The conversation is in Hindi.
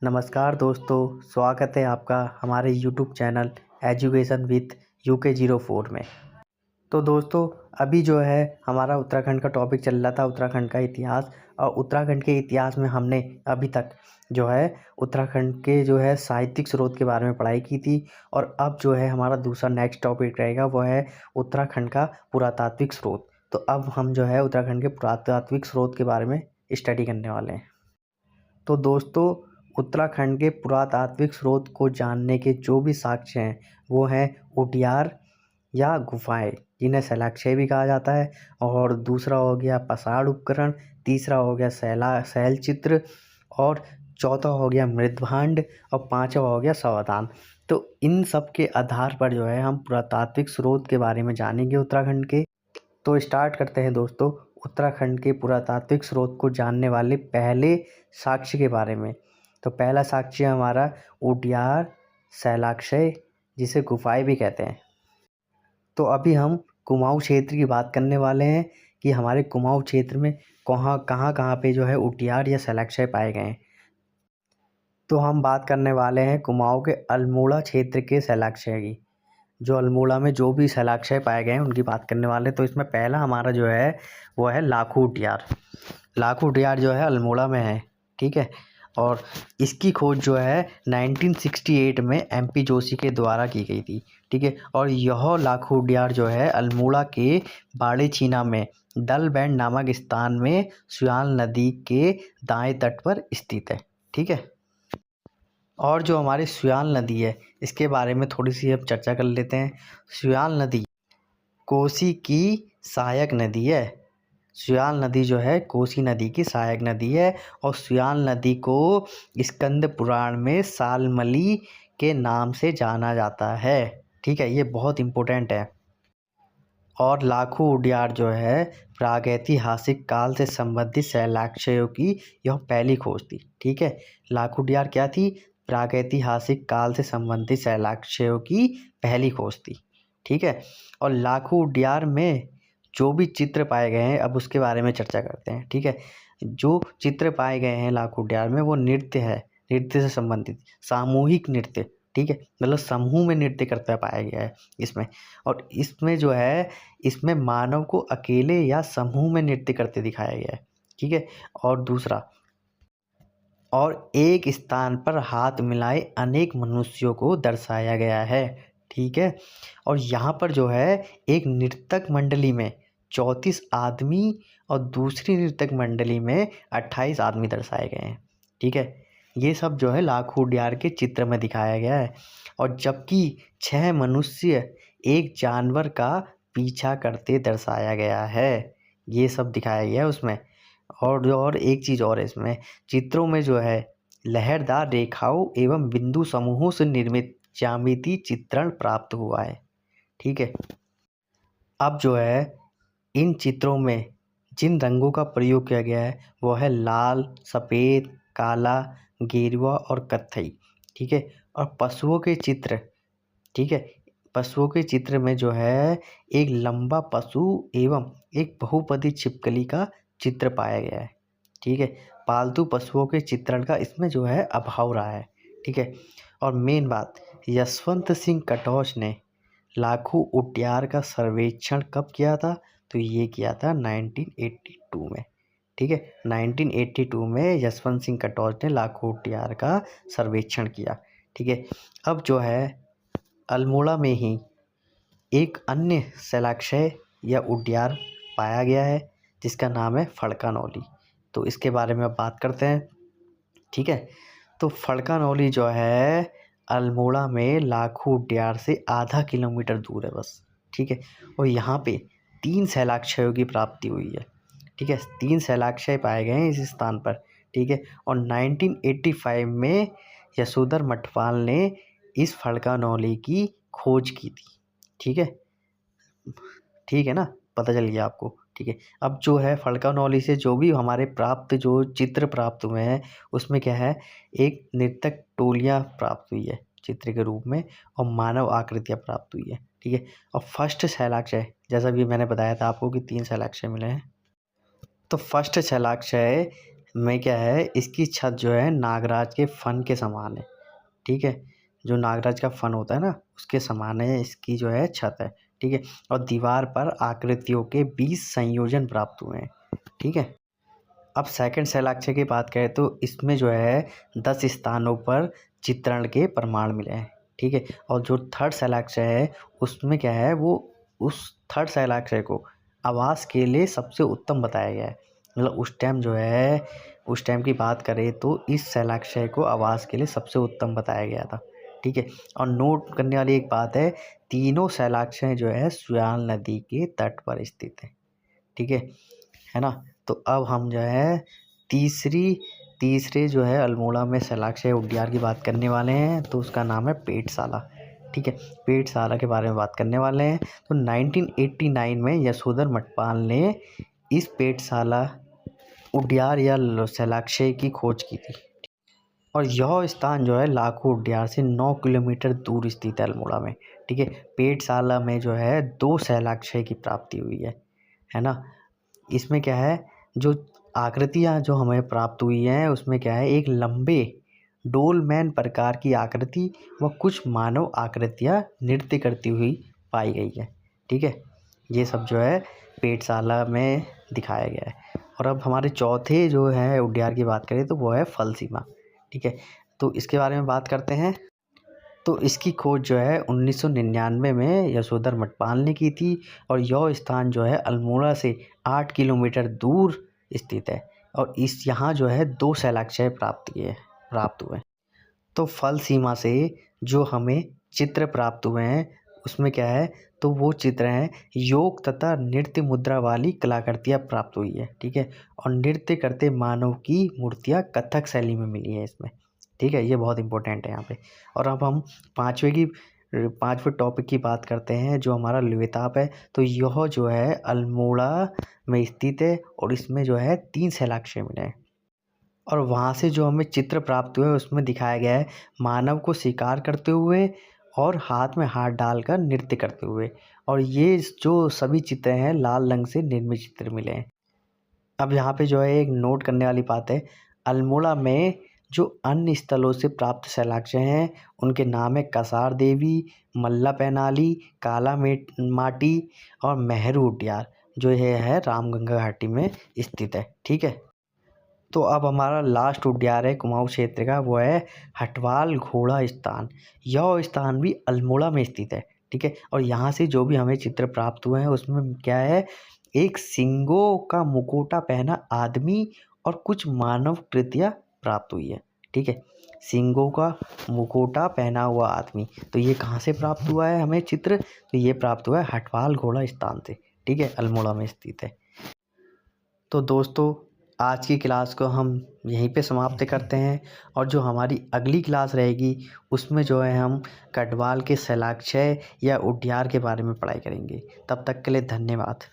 नमस्कार दोस्तों, स्वागत है आपका हमारे YouTube channel education with UK04 में। तो दोस्तों, अभी जो है हमारा उत्तराखंड का टॉपिक चल रहा था, उत्तराखंड का इतिहास। और उत्तराखंड के इतिहास में हमने अभी तक जो है उत्तराखंड के जो है साहित्यिक स्रोत के बारे में पढ़ाई की थी। और अब जो है हमारा दूसरा नेक्स्ट टॉपिक रहेगा, वो है उत्तराखंड का पुरातात्विक स्रोत। तो अब हम जो है उत्तराखंड के पुरातात्विक स्रोत के बारे में स्टडी करने वाले हैं। तो दोस्तों, उत्तराखंड के पुरातात्विक स्रोत को जानने के जो भी साक्ष्य हैं वो हैं उटियार या गुफाएं, जिन्हें शैलाक्षय भी कहा जाता है। और दूसरा हो गया पाषाण उपकरण, तीसरा हो गया शैल चित्र, और चौथा हो गया मृद्भांड, और पांचवा हो गया सावधान। तो इन सब के आधार पर जो है हम पुरातात्विक स्रोत के बारे में जानेंगे उत्तराखंड के। तो स्टार्ट करते हैं दोस्तों उत्तराखंड के पुरातात्विक स्रोत को जानने वाले पहले साक्ष्य के बारे में। तो पहला साक्ष्य हमारा उटियार शैलाक्षय, जिसे गुफाएं भी कहते हैं। तो अभी हम कुमाऊं क्षेत्र की बात करने वाले हैं कि हमारे कुमाऊं क्षेत्र में कहाँ पे जो है उटियार या शैलाक्षय पाए गए हैं। तो हम बात करने वाले हैं कुमाऊं के अल्मोड़ा क्षेत्र के शैलाक्षय की। जो अल्मोड़ा में जो भी शैलाक्षय पाए गए हैं उनकी बात करने वाले। तो इसमें पहला हमारा जो है वो है लाखू उटियार। लाखू उटियार जो है अल्मोड़ा में है, ठीक है। और इसकी खोज जो है 1968 में MP जोशी के द्वारा की गई थी, ठीक है। और यह लाखू उटियार जो है अल्मोड़ा के बाड़े चीना में दल बैंड नामक स्थान में सुयाल नदी के दाएं तट पर स्थित है, ठीक है। और जो हमारी सुयाल नदी है, इसके बारे में थोड़ी सी अब चर्चा कर लेते हैं। सुयाल नदी कोसी की सहायक नदी है। सुयाल नदी जो है कोसी नदी की सहायक नदी है। और सुयाल नदी को स्कंद पुराण में सालमली के नाम से जाना जाता है, ठीक है। ये बहुत इम्पोर्टेंट है। और लाखू उडियार जो है प्रागैतिहासिक काल से संबंधित शैलाक्षयों की यह पहली खोज थी, ठीक है। लाखू उडियार क्या थी? प्रागैतिहासिक काल से संबंधित शैलाक्षयों की पहली खोज थी, ठीक है। और लाखू उडियार में जो भी चित्र पाए गए हैं, अब उसके बारे में चर्चा करते हैं, ठीक है। जो चित्र पाए गए हैं लाखू उडियार में वो नृत्य है, नृत्य से संबंधित सामूहिक नृत्य, ठीक है। मतलब समूह में नृत्य करता पाया गया है इसमें। और इसमें जो है इसमें मानव को अकेले या समूह में नृत्य करते दिखाया गया है, ठीक है। और दूसरा, और एक स्थान पर हाथ मिलाए अनेक मनुष्यों को दर्शाया गया है, ठीक है। और यहाँ पर जो है एक नृतक मंडली में 34 आदमी और दूसरी नृतक मंडली में 28 आदमी दर्शाए गए हैं, ठीक है। ये सब जो है लाखू उडियार के चित्र में दिखाया गया है। और जबकि 6 मनुष्य एक जानवर का पीछा करते दर्शाया गया है, ये सब दिखाया गया है उसमें। और एक चीज़ और है इसमें, चित्रों में जो है लहरदार रेखाओं एवं बिंदु समूहों से निर्मित ज्यामिति चित्रण प्राप्त हुआ है, ठीक है। अब जो है इन चित्रों में जिन रंगों का प्रयोग किया गया है वो है लाल, सफ़ेद, काला, गेरुआ और कत्थई, ठीक है। और पशुओं के चित्र, ठीक है। पशुओं के चित्र में जो है एक लंबा पशु एवं एक बहुपदी छिपकली का चित्र पाया गया है, ठीक है। पालतू पशुओं के चित्रण का इसमें जो है अभाव रहा है, ठीक है। और मेन बात, यशवंत सिंह कटौच ने लाखू उटियार का सर्वेक्षण कब किया था? तो ये किया था 1982 में, ठीक है। 1982 में यशवंत सिंह कटौच ने लाखू उटियार का सर्वेक्षण किया, ठीक है। अब जो है अल्मोड़ा में ही एक अन्य शैलाक्षय या उडियार पाया गया है जिसका नाम है फड़का नौली। तो इसके बारे में अब बात करते हैं, ठीक है। तो फड़का नौली जो है अल्मोड़ा में लाखू उडियार से आधा किलोमीटर दूर है बस, ठीक है। और यहाँ पे 3 शैलाक्षयों की प्राप्ति हुई है, ठीक है। 3 शैलाक्षय पाए गए हैं इस स्थान पर, ठीक है। और 1985 में यशोधर मठपाल ने इस फड़का नौली की खोज की थी, ठीक है। ठीक है ना, पता चल गया आपको, ठीक है। अब जो है फड़का नौली से जो भी हमारे प्राप्त जो चित्र प्राप्त हुए हैं उसमें क्या है, एक नृतक टोलियाँ प्राप्त हुई है चित्र के रूप में, और मानव आकृतियाँ प्राप्त हुई है, ठीक है। और फर्स्ट शैलाक्षय, जैसा भी मैंने बताया था आपको कि 3 शैलाक्षय मिले हैं। तो फर्स्ट शैलाक्षय में क्या है, इसकी छत जो है नागराज के फन के समान है। ठीक है, जो नागराज का फन होता है ना, उसके समान है इसकी जो है छत है। ठीक है, और दीवार पर आकृतियों के 20 संयोजन प्राप्त हुए हैं। ठीक है, अब सेकंड शैलाक्षय की बात करें तो इसमें जो है 10 स्थानों पर चित्रण के प्रमाण मिले हैं। ठीक है, और जो थर्ड शैलाक्षय है उसमें क्या है, वो उस थर्ड शैलाक्षय को आवास के लिए सबसे उत्तम बताया गया है। मतलब उस टाइम जो है, उस टाइम की बात करें तो इस शैलाक्षय को आवास के लिए सबसे उत्तम बताया गया था। ठीक है, और नोट करने वाली एक बात है, तीनों शैलाक्षय जो है सुयाल नदी के तट पर स्थित है। ठीक है ना। तो अब हम जो है तीसरे जो है अल्मोड़ा में शैलाक्षय उद्यान की बात करने वाले हैं। तो उसका नाम है पेटशाला। ठीक है, पेटशाला के बारे में बात करने वाले हैं। तो 1989 में यशोधर मठपाल ने इस पेटशाला उद्यान या शैलाक्षय की खोज की थी, और यह स्थान जो है लाखों उद्यान से 9 किलोमीटर दूर स्थित है अल्मोड़ा में। ठीक है, पेटशाला में जो है 2 शैलाक्षय की प्राप्ति हुई है ना। इसमें क्या है, जो आकृतियाँ जो हमें प्राप्त हुई हैं उसमें क्या है, एक लंबे डोलमैन प्रकार की आकृति व कुछ मानव आकृतियाँ नृत्य करती हुई पाई गई है। ठीक है, ये सब जो है पेटशाला में दिखाया गया है। और अब हमारे चौथे जो है उद्यान की बात करें तो वो है फल सीमा। ठीक है, तो इसके बारे में बात करते हैं। तो इसकी खोज जो है 1999 में यशोधर मठपाल ने की थी, और यह स्थान जो है अल्मोड़ा से 8 किलोमीटर दूर स्थित है, और यहाँ जो है 2 शैलाक्षय प्राप्त हुए। तो फल सीमा से जो हमें चित्र प्राप्त हुए हैं उसमें क्या है, तो वो चित्र हैं योग तथा नृत्य मुद्रा वाली कलाकृतियाँ प्राप्त हुई है। ठीक है, और नृत्य करते मानव की मूर्तियाँ कथक शैली में मिली है इसमें। ठीक है, ये बहुत इंपॉर्टेंट है यहाँ पे। और अब हम पाँचवें टॉपिक की बात करते हैं, जो हमारा लुएताप है। तो यह जो है अल्मोड़ा में स्थित है, और इसमें जो है 3 शैलाक्षय मिले हैं। और वहाँ से जो हमें चित्र प्राप्त हुए उसमें दिखाया गया है मानव को शिकार करते हुए और हाथ में हाथ डालकर नृत्य करते हुए। और ये जो सभी चित्र हैं लाल रंग से निर्मित चित्र मिले हैं। अब यहाँ पे जो है एक नोट करने वाली बात है, अल्मोड़ा में जो अन्य स्थलों से प्राप्त शैलाक्षय हैं उनके नाम है कसार देवी, मल्ला पैनाली, काला माटी और मेहरू उद्यान, जो ये है रामगंगा घाटी में स्थित है। ठीक है, तो अब हमारा लास्ट उद्यान है कुमाऊं क्षेत्र का, वो है हटवाल घोड़ा स्थान। यह स्थान भी अल्मोड़ा में स्थित है। ठीक है, और यहाँ से जो भी हमें चित्र प्राप्त हुए हैं उसमें क्या है, एक सिंगों का मुकोटा पहना आदमी और कुछ मानव कृतियाँ प्राप्त हुई है। ठीक है, सिंगों का मुकोटा पहना हुआ आदमी, तो ये कहाँ से प्राप्त हुआ है हमें चित्र, तो ये प्राप्त हुआ है हटवाल घोड़ा स्थान से। ठीक है, अल्मोड़ा में स्थित है। तो दोस्तों, आज की क्लास को हम यहीं पे समाप्त करते हैं, और जो हमारी अगली क्लास रहेगी उसमें जो है हम गढ़वाल के शैलाक्षय या उद्यान के बारे में पढ़ाई करेंगे। तब तक के लिए धन्यवाद।